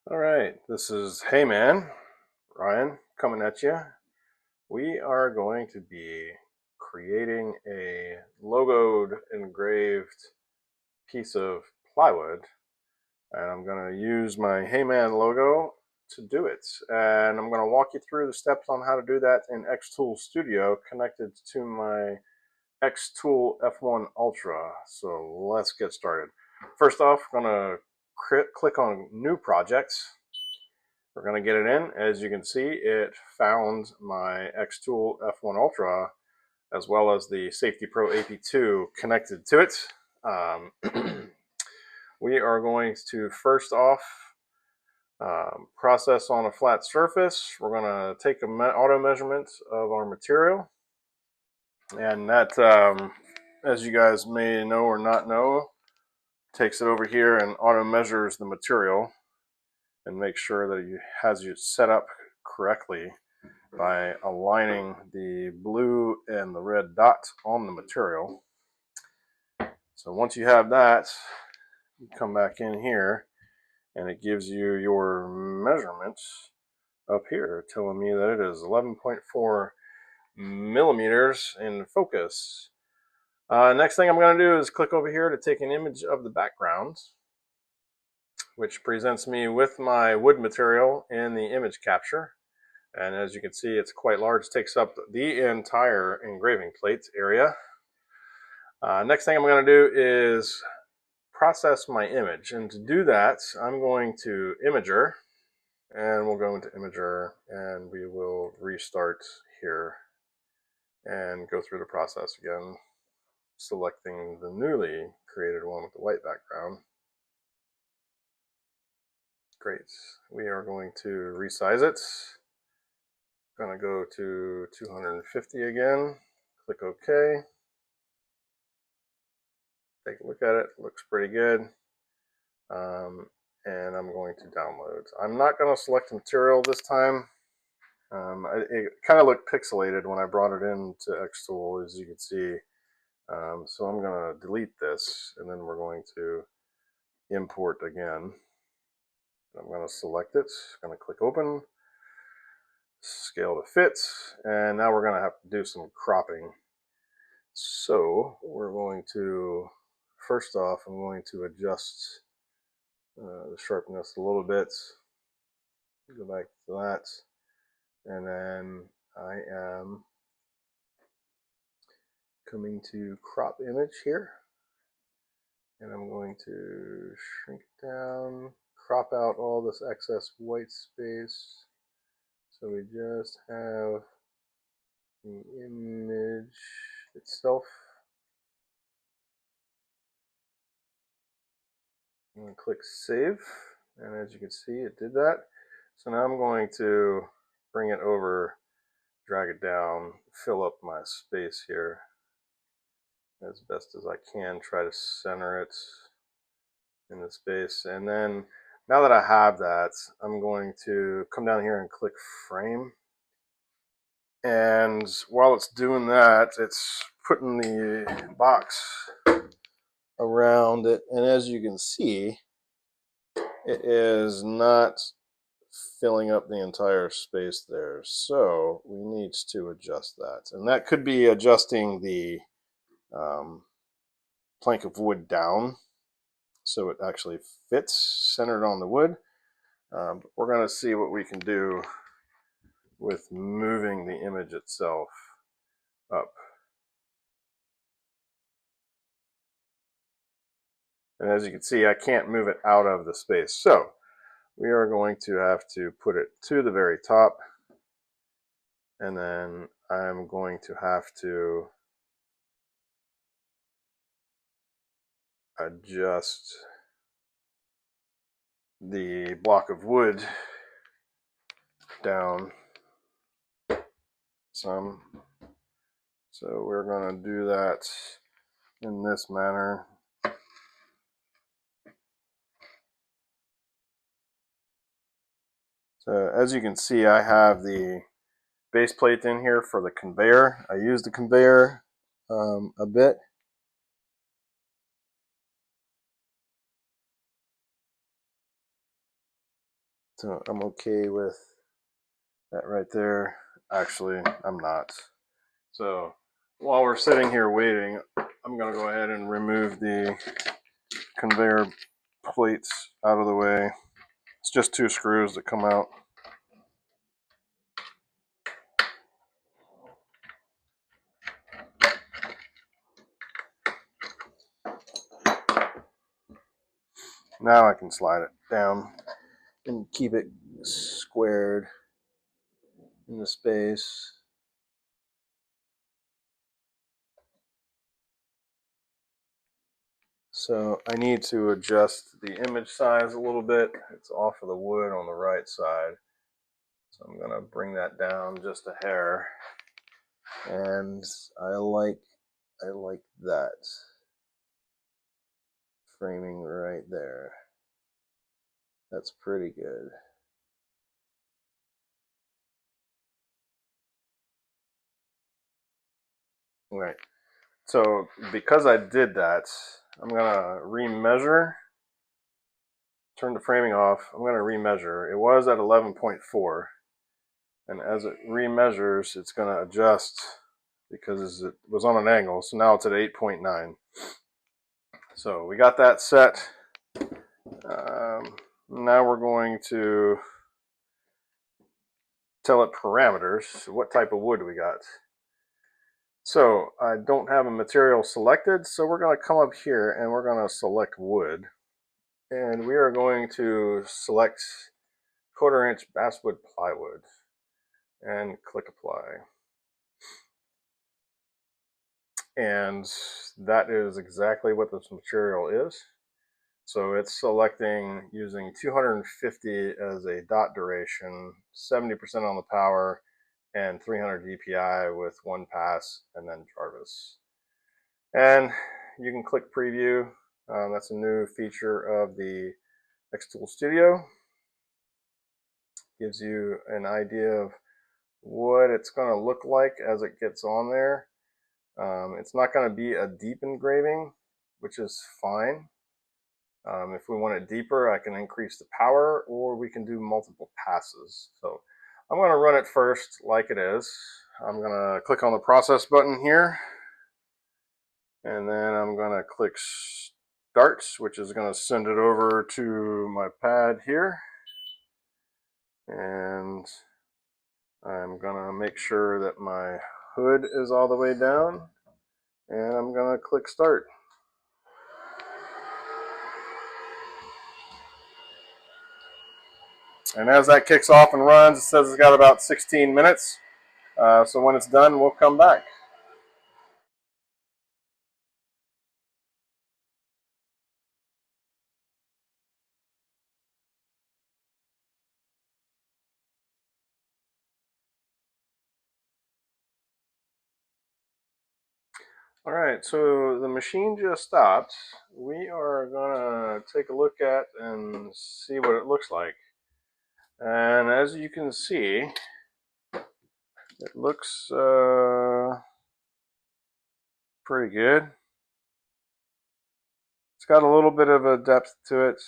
All right, this is Hey Man, Ryan, coming at you. We are going to be creating a logoed, engraved piece of plywood, and I'm going to use my Hey Man logo to do it. And I'm going to walk you through the steps on how to do that in xTool Studio connected to my xTool F1 Ultra. So let's get started. First off, I'm going to click on New Projects. We're going to get it in. As you can see, it found my xTool F1 Ultra as well as the Safety Pro AP2 connected to it. We are going to first off process on a flat surface. We're going to take an auto measurement of our material, and that, as you guys may know or not know, takes it over here and auto measures the material and make sure that it has you set up correctly by aligning the blue and the red dot on the material. So once you have that, you come back in here and it gives you your measurements up here, telling me that it is 11.4 millimeters in focus. Next thing I'm going to do is click over here to take an image of the background, which presents me with my wood material in the image capture. And as you can see, it's quite large. It takes up the entire engraving plate area. Next thing I'm going to do is process my image. And to do that, I'm going to Imag-r. And we'll go into Imag-r and we will restart here and go through the process again, selecting the newly created one with the white background. Great. We are going to resize it. Going to go to 250 again. Click OK. Take a look at it. Looks pretty good. And I'm going to download. I'm not going to select material this time. It kind of looked pixelated when I brought it into xTool, as you can see. So I'm going to delete this, and then we're going to import again. I'm going to select it. I'm going to click open, scale to fit, and now we're going to have to do some cropping. So we're going to, first off, I'm going to adjust the sharpness a little bit. Go back to that, and then I am coming to crop image here, and I'm going to shrink it down, crop out all this excess white space, so we just have the image itself. I'm going to click save, and as you can see, it did that. So now I'm going to bring it over, drag it down, fill up my space here as best as I can, try to center it in the space. And then now that I have that, I'm going to come down here and click frame. And while it's doing that, it's putting the box around it. And as you can see, it is not filling up the entire space there. So we need to adjust that. And that could be adjusting the plank of wood down so it actually fits centered on the wood. But we're going to see what we can do with moving the image itself up. And as you can see, I can't move it out of the space. So we are going to have to put it to the very top. And then I'm going to have to adjust the block of wood down some. So we're going to do that in this manner. So as you can see, I have the base plate in here for the conveyor. I use the conveyor a bit. So I'm okay with that right there. Actually, I'm not. So while we're sitting here waiting, I'm going to go ahead and remove the conveyor plates out of the way. It's just 2 screws that come out. Now I can slide it down and keep it squared in the space. So I need to adjust the image size a little bit. It's off of the wood on the right side. So I'm going to bring that down just a hair. And I like that framing right there. That's pretty good. Right. So because I did that, I'm going to remeasure. Turn the framing off. I'm going to remeasure. It was at 11.4. And as it remeasures, it's going to adjust because it was on an angle. So now it's at 8.9. So we got that set. Now we're going to tell it parameters. What type of wood we got. So I don't have a material selected, so we're going to come up here and we're going to select wood. And we are going to select 1/4 inch basswood plywood and click apply. And that is exactly what this material is. So it's selecting using 250 as a dot duration, 70% on the power, and 300 DPI with 1 pass, and then Jarvis. And you can click preview. That's a new feature of the xTool Studio. Gives you an idea of what it's going to look like as it gets on there. It's not going to be a deep engraving, which is fine. If we want it deeper, I can increase the power, or we can do multiple passes. So I'm going to run it first like it is. I'm going to click on the process button here, and then I'm going to click start, which is going to send it over to my pad here. And I'm going to make sure that my hood is all the way down, and I'm going to click start. And as that kicks off and runs, it says it's got about 16 minutes. So when it's done, we'll come back. All right, so the machine just stopped. We are gonna take a look at and see what it looks like. And as you can see, it looks pretty good. It's got a little bit of a depth to it,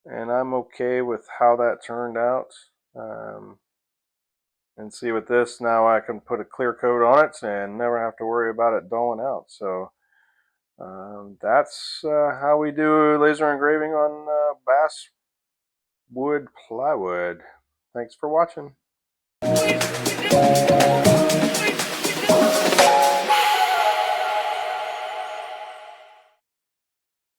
and I'm okay with how that turned out. And see, with this, now I can put a clear coat on it and never have to worry about it dulling out. So that's how we do laser engraving on basswood plywood. Thanks for watching.